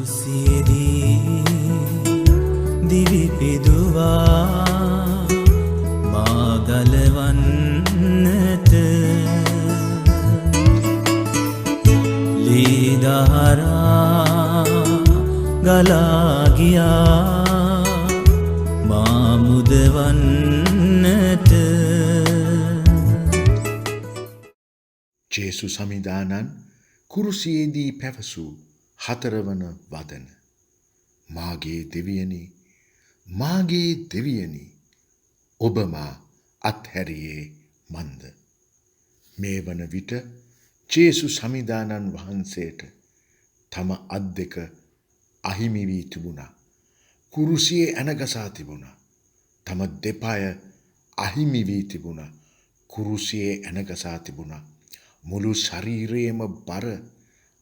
කුරුසියේදී දිවි පිදුවා මා ගලවන්නට ලී දහරා ගලා ගියා මා මුදවන්නට. ජේසු සමිදානන් කුරුසියේදී පැවසූ 4 වන වදන. මාගේ දෙවියනි, මාගේ දෙවියනි, ඔබ මා අත්හැරියේ මන්ද. මේ වන විට ජේසු සමිදානන් වහන්සේට තම අත් දෙක අහිමි වී තිබුණා. කුරුසියේ ඇනගසා තිබුණා. තම දෙපය අහිමි වී තිබුණා. කුරුසියේ ඇනගසා තිබුණා. මුළු ශරීරයේම බර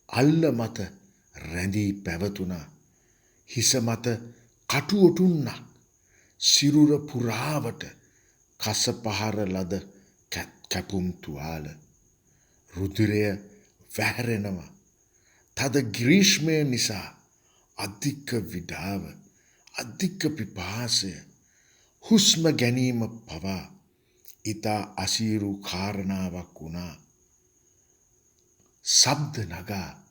අල්ල මත රැඳී පැවතුණා. හිස මත කටුඔටුන්නක්, සිරුර පුරාවට කස පහර ලද කැපුම් තුවාල. රුධිරය වැහැරෙනවා. තද ග්‍රීෂ්මය නිසා අධික විඩාව, අධික පිපාසය, හුස්ම ගැනීම පවා ඉතා අසීරු කාරණාවක් වුණා. ශබ්ද නගා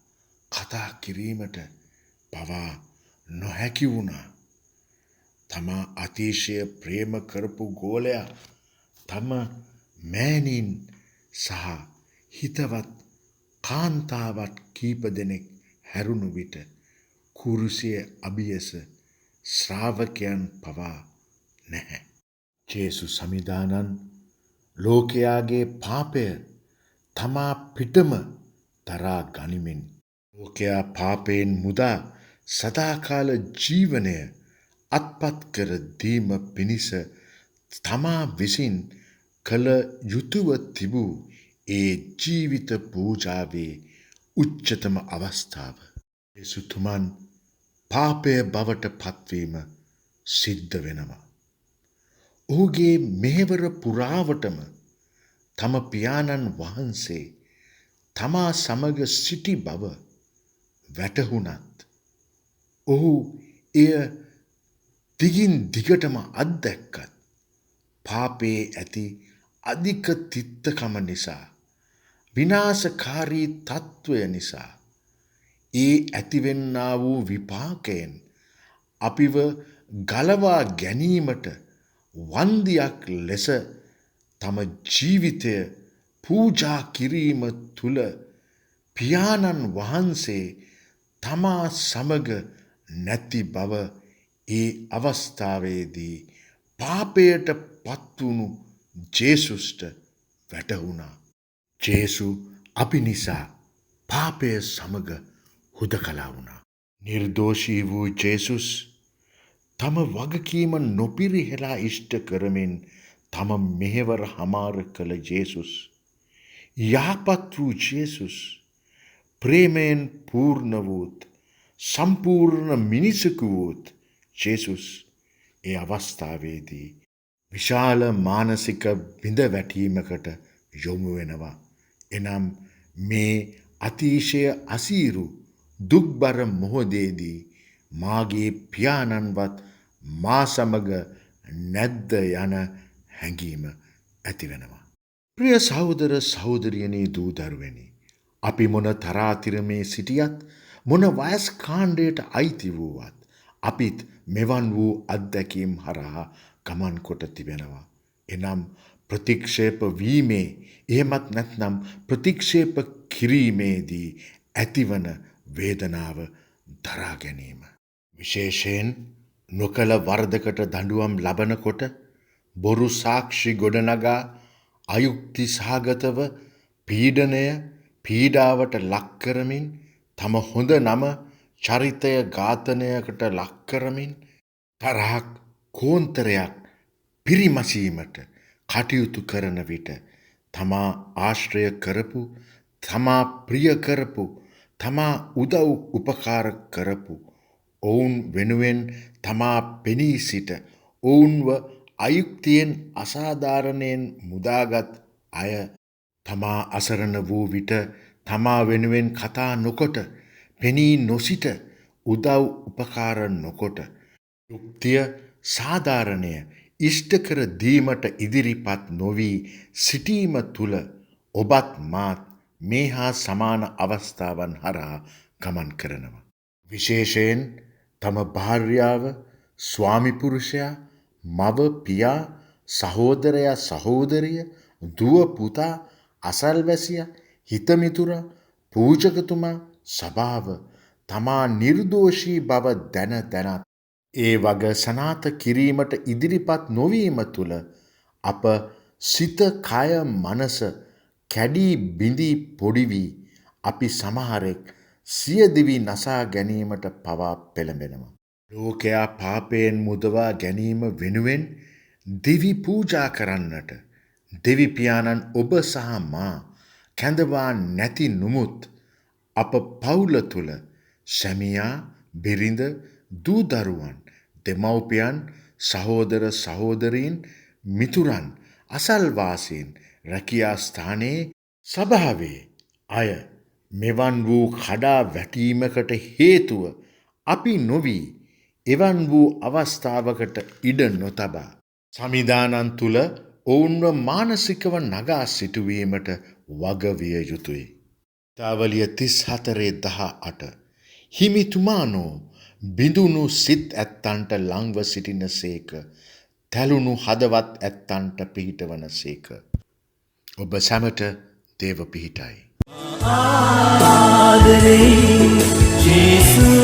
කතා කිරීමට පවා නොහැකි වුණා. තමා අතිශය ප්‍රේම කරපු ගෝලයා තම මෑණින් සහ හිතවත් කාන්තාවත් කීප දෙනෙක් හැරුණු විට කුරුසිය අභියස ශ්‍රාවකයන් පවා නැහැ. ජේසු සමිදානන් ලෝකයාගේ පාපය තමා පිටම දරා ගනිමින් ලෝකයා පාපයෙන් මුදා සදාකාල ජීවනය අත්පත් කර දීම පිණිස තමා විසින් කළ යුතුව තිබූ ඒ ජීවිත පූජාවේ උච්චතම අවස්ථාව. යේසුතුමන් පාපය බවට පත්වීම සිද්ධ වෙනවා. ඔහුගේ මෙහෙවර පුරාවටම තම පියාණන් වහන්සේ තමා සමග සිටි බව වැටහුණත් ඔහු එය දිගින් දිගටම අත්දැක්කත් පාපයේ ඇති අධික තිත්තකම නිසා, විනාශකාරී තත්ත්වය නිසා, ඒ ඇතිවෙන්නා වූ විපාකයෙන් අපිව ගලවා ගැනීමට වන්දියක් ලෙස තම ජීවිතය පූජා කිරීම තුළ පියාණන් වහන්සේ තමා සමග නැති බව ඒ අවස්ථාවේදී පාපයට පත්වුණු ජේසුස්ට වැටහුණා. ජේසු අපි නිසා පාපය සමග හුදකලා වුණා. නිර්දෝෂී වූ ජේසුස් තම වගකීම නොපිරිහෙලා ඉෂ්ට කරමින් තම මෙහෙවර හමාර කළ ජේසුස්, යහපත් වූ ජේසුස්, ප්‍රේමයෙන් පූර්ණ වූත් සම්පූර්ණ මිනිසකු වූත් ජේසුස් ඒ අවස්ථාවේදී විශාල මානසික බිඳවැටීමකට යොමු වෙනවා. එනම් මේ අතිශය අසීරු දුක්බර මොහොතේදී මාගේ පියාණන්වත් මා සමග නැද්ද යන හැඟීම ඇතිවෙනවා. ප්‍රිය සහෝදර සහෝදරියනි, දූ දරුවනි, අපි මොන තරාතිරමේ සිටියත්, මොන වයස් කාණ්ඩයට අයිති වූවත් අපිත් මෙවන් වූ අත්දැකීම් හරහා ගමන් කොට තිබෙනවා. එනම් ප්‍රතික්ෂේප වීමේ, එහෙමත් නැත්නම් ප්‍රතික්ෂේප කිරීමේදී ඇතිවන වේදනාව දරා ගැනීම. විශේෂයෙන් නොකළ වරදකට දඬුවම් ලබනකොට බොරු සාක්ෂි ගොඩනගා අයුක්ති සහගතව පීඩනය, පීඩාවට ලක් කරමින් තම හොඳ නම, චරිතය ඝාතනයකට ලක් කරමින් තරහක්, කෝන්තරයක් පිරිමසීමට කටයුතු කරන විට තමා ආශ්‍රය කරපු, තමා ප්‍රිය කරපු, තමා උදව් උපකාර කරපු ඔවුන් වෙනුවෙන් තමා පෙනී සිට ඔවුන්ව අයුක්තියෙන් අසාධාරණයෙන් මුදාගත් අය තමා අසරණ වූ විට තමා වෙනුවෙන් කතා නොකොට පෙනී නොසිට උදව් උපකාර නොකොට යුක්තිය සාධාරණය ඉෂ්ටකර දීමට ඉදිරිපත් නොවී සිටීම තුළ ඔබත් මාත් මේ හා සමාන අවස්ථාවන් හරහා ගමන් කරනවා. විශේෂයෙන් තම භාර්යාව, ස්වාමිපුරුෂයා, මව පියා, සහෝදරයා සහෝදරිය, දුව පුතා, අසල්වැසියා, හිතමිතුරා, පූජකතුමා, සභාව තමා නිර්දෝෂී බව දැන දැනත් ඒ වග සනාත කිරීමට ඉදිරිපත් නොවීම තුළ අප සිත කය මනස කැඩී බිඳී පොඩි වී අපි සමහරෙක් සියදිවි නසා ගැනීමට පවා පෙළඹෙනවා. ලෝකයා පාපයෙන් මුදවා ගැනීම වෙනුවෙන් දෙවි පූජා කරන්නට දෙවි පියාණන් ඔබ සහ මා කැඳවා නැති නුමුත් අප පවුල තුළ සැමියා, බිරිඳ, දූ දරුවන්, දෙමව්පියන්, සහෝදර සහෝදරීන්, මිතුරන්, අසල්වාසීන්, රැකියා ස්ථානයේ සභාවේ අය මෙවන් වූ කඩා වැටීමකට හේතුව අපි නොවී එවන් වූ අවස්ථාවකට ඉඩ නොතබා සමිදානන් තුළ ඔවුන්ව මානසිකව නගා සිටුවීමට වගවිය යුතුයි. තාවලිය 34:18 හිමිතුමානෝ බිඳුණු සිත් ඇත්තන්ට ලංව සිටින සේක තැලුණු හදවත් ඇත්තන්ට පිහිටවන සේක. ඔබ සැමට දේව පිහිටයි. ආදරේ ජේසු